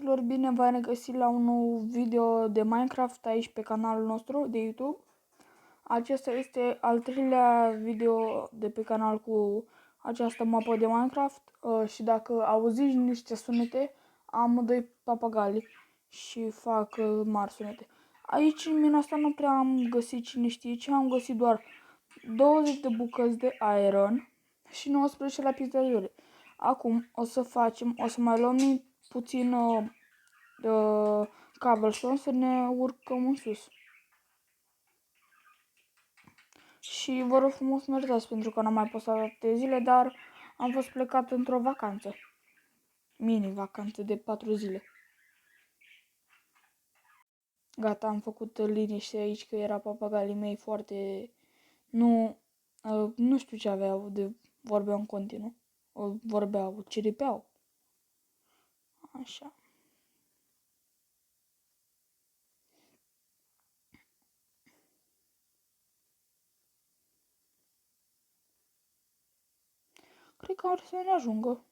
Bine v-am regăsit la un nou video de Minecraft aici pe canalul nostru de YouTube. Acesta este al treilea video de pe canal cu această mapă de Minecraft și dacă auziți niște sunete, am doi papagali și fac mari sunete. Aici în mina asta nu prea am găsit cine știe ce, am găsit doar 20 de bucăți de iron și 19 lapis lazuli. Acum o să mai luăm puțin cobblestone să ne urcăm în sus. Și vă rog frumos să mă iertați pentru că n-am mai postat atâtea zile, dar am fost plecat într-o vacanță. Mini-vacanță de 4 zile. Gata, am făcut liniște aici că era papagalii mei foarte... Nu știu ce aveau, vorbeau în continuu. Ciripeau. Așa. Cred că ar să ne ajungă.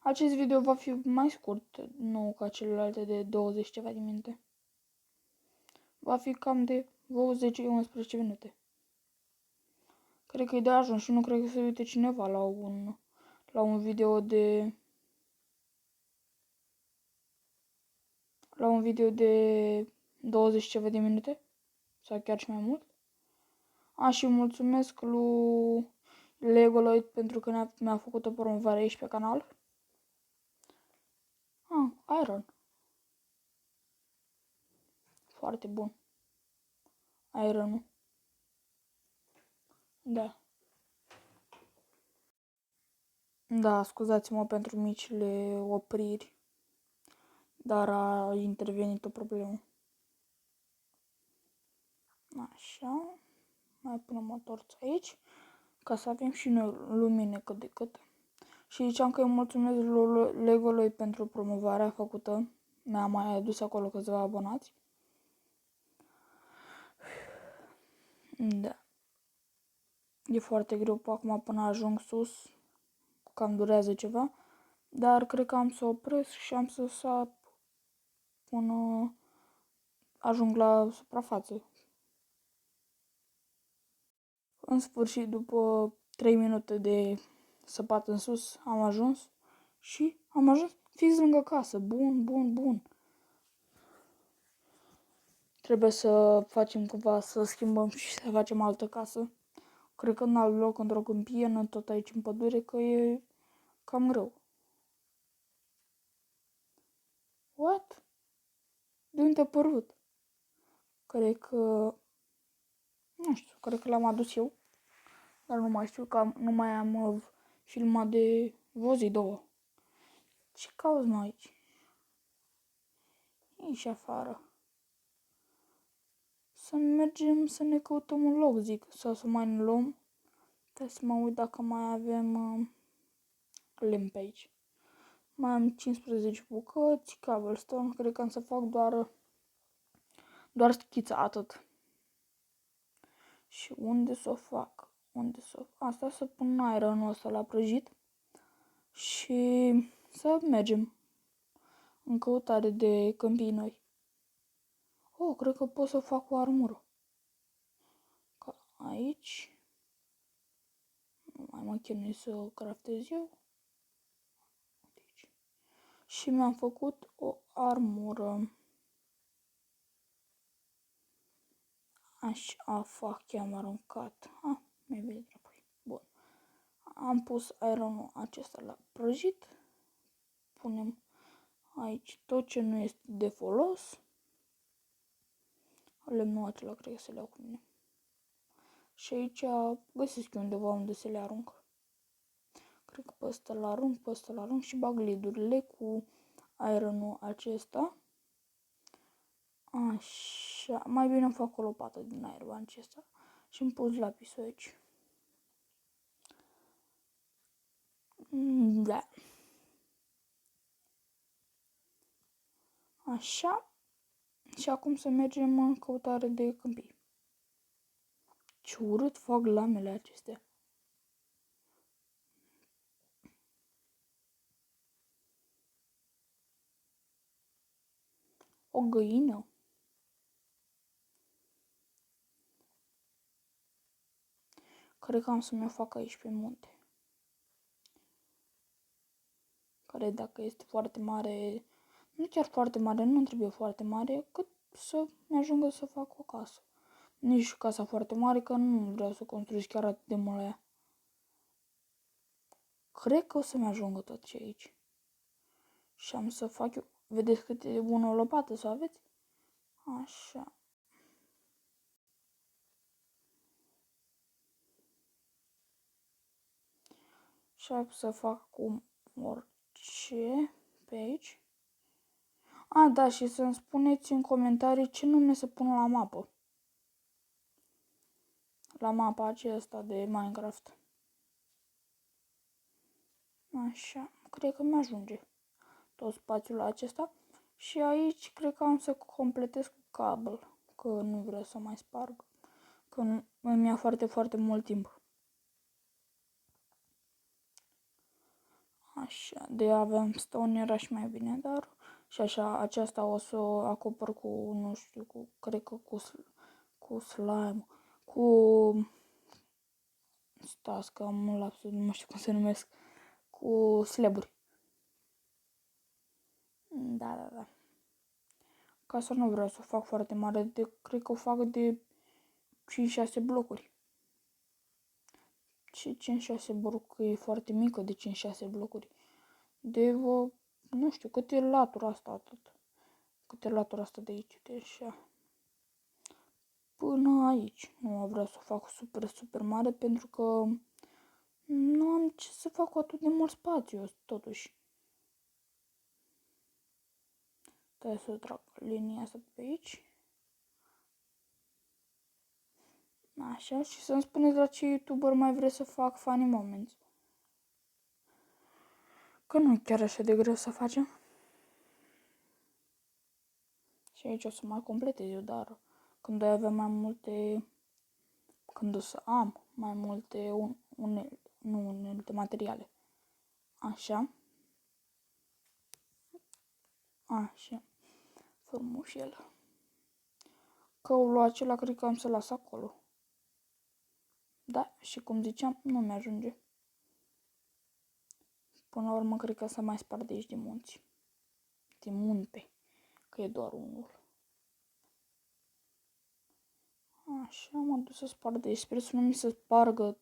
Acest video va fi mai scurt, nu ca celelalte de 20 ceva de minute. Va fi cam de 10-11 minute. Cred că e de ajuns și nu cred că se uite cineva la un video de... La un video de 20 ceva de minute. Sau chiar și mai mult. Și mulțumesc lui Legoloid pentru că mi-a făcut o promovare aici pe canal. Iron. Foarte bun. Iron-ul. Da. Da, scuzați-mă pentru micile opriri, dar a intervenit o problemă. Așa. Mai punem o torță aici, ca să avem și noi lumine cât de cât. Și ziceam că îi mulțumesc lui Legoloid pentru promovarea făcută. Mi-a mai adus acolo câțiva abonați. Da. E foarte greu acum până ajung sus. Cam durează ceva. Dar cred că am să opresc și am să sap până ajung la suprafață. În sfârșit, după 3 minute de săpat în sus, am ajuns și am ajuns fix lângă casă. Bun. Trebuie să facem cumva, să schimbăm și să facem altă casă. Cred că în alt loc, într-o câmpie, nu tot aici în pădure, că e cam greu. What? De unde a apărut? Cred că... Nu știu, cred că l-am adus eu. Dar nu mai știu, că nu mai am filmat de o zi, două. Ce cauți noi aici? Ieși afară. Să mergem să ne căutăm un loc, zic. Sau să mai ne luăm. Trebuie să mă uit dacă mai avem lemn pe aici. Mai am 15 bucăți, cobblestone. Cred că am să fac doar schița, atât. Și unde să o fac? Asta să pun iron-ul ăsta la prăjit. Și să mergem în căutare de câmpii noi. Cred că pot să fac o armură. Aici. Nu mai mă chinui să o craftez eu. Aici. Și mi-am făcut o armură. Așa, fac, am aruncat. Mi-e bine înapoi. Bun. Am pus ironul acesta la prăjit. Punem aici tot ce nu este de folos. Lemnul acela cred că să le iau cu mine. Și aici găsesc undeva unde să le arunc. Cred că pe ăsta l-arunc, și bag leadurile cu ironul acesta. Așa, mai bine îmi fac o lopată din iron acesta și îmi pus lapisul aici. Da. Așa. Și acum să mergem în căutare de câmpii. Ce urât fac lamele acestea. O găină? Cred că am să mi-o fac aici pe munte. Care dacă este foarte mare, nu chiar foarte mare, nu trebuie foarte mare, cât să mi-ajungă să fac o casă. Nici casa foarte mare, că nu vreau să construiesc chiar atât de mult la ea. Cred că o să-mi ajungă tot ce aici. Și am să fac eu. Vedeți cât e bună o lopată să aveți? Așa. Și am să fac cu orice pe aici. A, da, și să-mi spuneți în comentarii ce nume să pun la mapă. La mapa aceasta de Minecraft. Așa, cred că mi-ajunge tot spațiul acesta. Și aici cred că am să completez cu cablu, că nu vreau să mai sparg, că îmi ia foarte, foarte mult timp. Așa, de aveam stone era și mai bine, dar și așa, aceasta o să o acopăr cu, nu știu, cred că cu slime, cu, stați că am un lapsus, nu știu cum se numesc, cu slaburi. Da. Casa nu vreau să o fac foarte mare, cred că o fac de 5-6 blocuri. Și 5-6 blocuri e foarte mică de 5-6 blocuri. De o, nu știu, cât e latura asta atât. Cât e latura asta de aici, de așa. Până aici. Nu vreau să o fac super, super mare pentru că nu am ce să fac cu atât de mult spațiu, totuși. Trebuie să trag linia asta pe aici. Așa, și să-mi spuneți la ce YouTuber mai vreți să fac funny moments. Că nu e chiar așa de greu să facem. Și aici o să mai completez eu, dar când o avea mai multe, când o să am mai multe unelte materiale. Așa. Așa. Frumușel. Căulul acela cred că am să las acolo. Da, și cum ziceam, nu mi-ajunge. Până la urmă, cred că să mai spart de aici din munți. Din munte. Că e doar unul. Așa, m-am dus să spart de aici. Sper să nu mi se spargă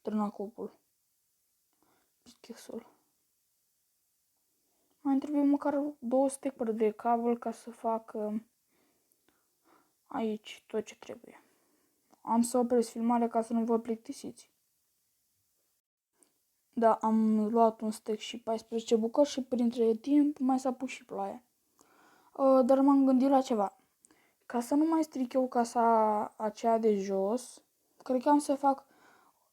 trânacopul. Pickaxe-ul. Mai trebuie măcar 2 stack-uri de cablu ca să fac aici tot ce trebuie. Am să opresc filmarea ca să nu vă plictisiți. Da, am luat un stack și 14 bucăți și printre timp mai s-a pus și ploaia. Dar m-am gândit la ceva. Ca să nu mai stric eu casa aceea de jos, cred că am să fac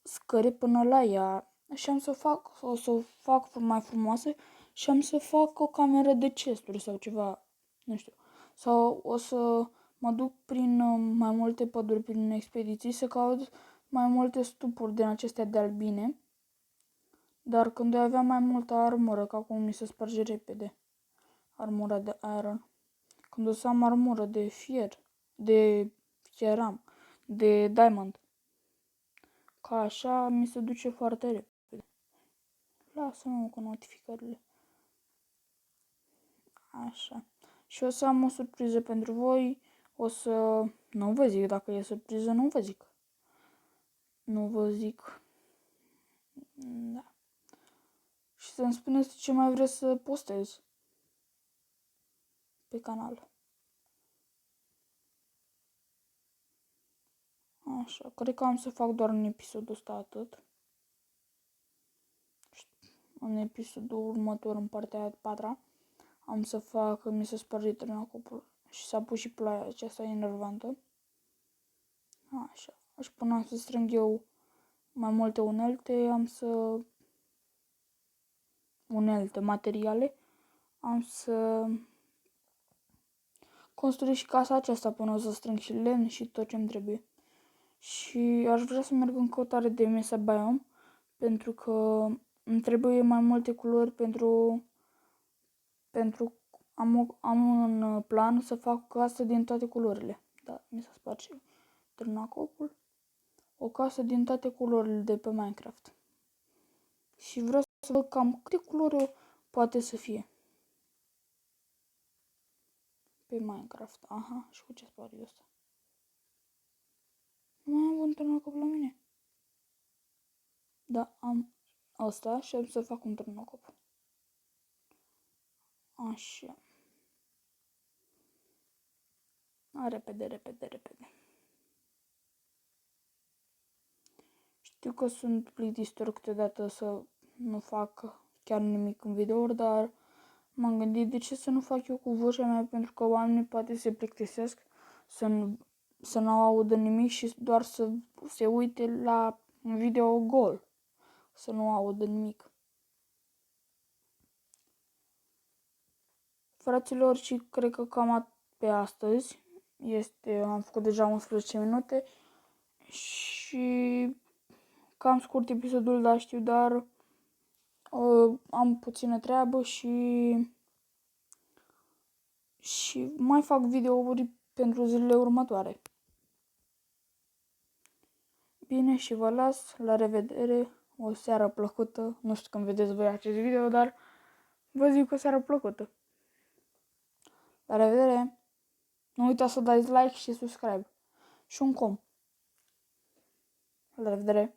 scări până la ea și o să o fac mai frumoasă și am să fac o cameră de chesturi sau ceva, nu știu. Sau o să mă duc prin mai multe păduri, prin expediții, să caut mai multe stupuri din acestea de albine. Dar când voi avea mai multă armură, că acum mi se sparge repede armura de iron. Când o să am armură de fier, de fieram, de diamond, ca așa mi se duce foarte repede. Lasă-mă cu notificările. Așa. Și o să am o surpriză pentru voi. O să... Nu vă zic, dacă e surpriză, nu vă zic. Nu vă zic. Da. Și să-mi spuneți ce mai vreți să postez pe canal. Așa, cred că am să fac doar în episodul ăsta atât. În episodul următor, în partea a patra, am să fac, mi se sparge trenacopul și s-a pus și ploaia aceasta enervantă. Așa, și până am să strâng eu mai multe unelte, materiale, am să construiesc și casa aceasta până o să strâng și lemn și tot ce-mi trebuie. Și aș vrea să merg în căutare de Mesa Biome, pentru că îmi trebuie mai multe culori pentru am un plan să fac o casă din toate culorile. Da, mi s-a spart și târnacopul. O casă din toate culorile de pe Minecraft. Și vreau să văd cam câte culori poate să fie. Pe Minecraft. Aha, și cu ce spart eu ăsta? Nu mai am un târnacop la mine. Da, am asta și am să fac un târnacop. Așa. Repede, repede, repede. Știu că sunt plictisitor câteodată să nu fac chiar nimic în video, dar m-am gândit de ce să nu fac eu cu vocea mea, pentru că oamenii poate se plictisesc să nu audă nimic și doar să se uite la un video gol, să nu audă nimic. Fraților, și cred că cam pe astăzi am făcut deja 11 minute și cam scurt episodul, da, știu, dar am puțină treabă și mai fac videouri pentru zilele următoare. Bine, și vă las, la revedere, o seară plăcută, nu știu când vedeți voi acest video, dar vă zic o seară plăcută. La revedere! Nu uitați să dați like și subscribe și un com. La revedere!